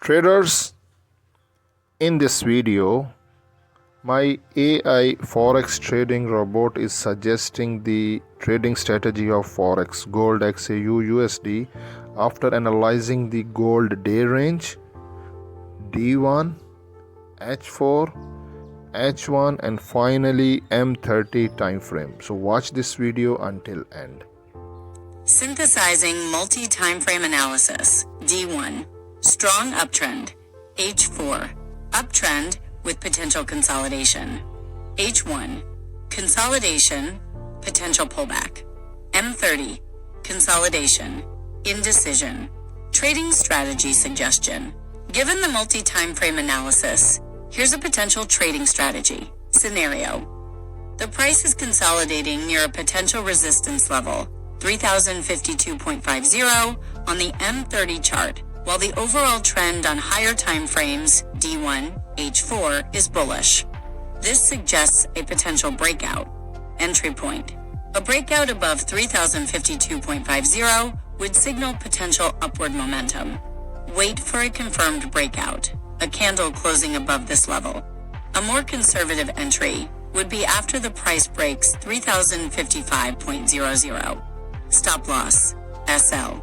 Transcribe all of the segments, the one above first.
Traders, in this video, my AI Forex trading robot is suggesting the trading strategy of Forex Gold Xauusd after analyzing the gold day range, D1, H4, H1 and finally M30 time frame. So watch this video until end. Synthesizing multi-time frame analysis. D1. Strong uptrend. H4. Uptrend with potential consolidation. H1. Consolidation, potential pullback. M30. Consolidation, indecision. Trading strategy suggestion. Given the multi-time frame analysis, here's a potential trading strategy. Scenario. The price is consolidating near a potential resistance level, 3052.50 on the M30 chart, while the overall trend on higher time frames, D1, H4, is bullish. This suggests a potential breakout. Entry point. A breakout above 3052.50 would signal potential upward momentum. Wait for a confirmed breakout, a candle closing above this level. A more conservative entry would be after the price breaks 3055.00. Stop loss, SL.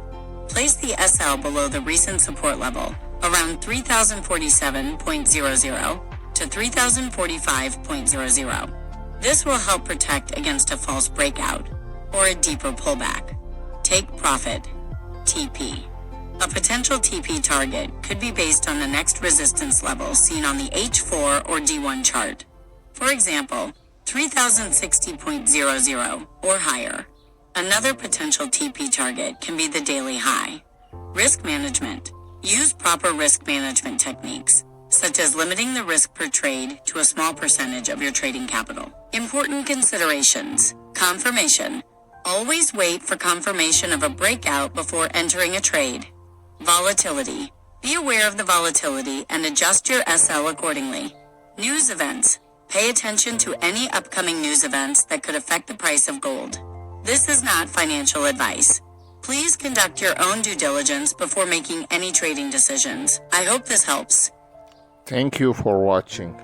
Place the SL below the recent support level, around 3047.00 to 3045.00. This will help protect against a false breakout or a deeper pullback. Take profit, TP. A potential TP target could be based on the next resistance level seen on the H4 or D1 chart. For example, 3060.00 or higher. Another potential TP target can be the daily high. Risk management. Use proper risk management techniques, such as limiting the risk per trade to a small percentage of your trading capital. Important considerations. Confirmation. Always wait for confirmation of a breakout before entering a trade. Volatility. Be aware of the volatility and adjust your SL accordingly. News events. Pay attention to any upcoming news events that could affect the price of gold. This is not financial advice. Please conduct your own due diligence before making any trading decisions. I hope this helps. Thank you for watching.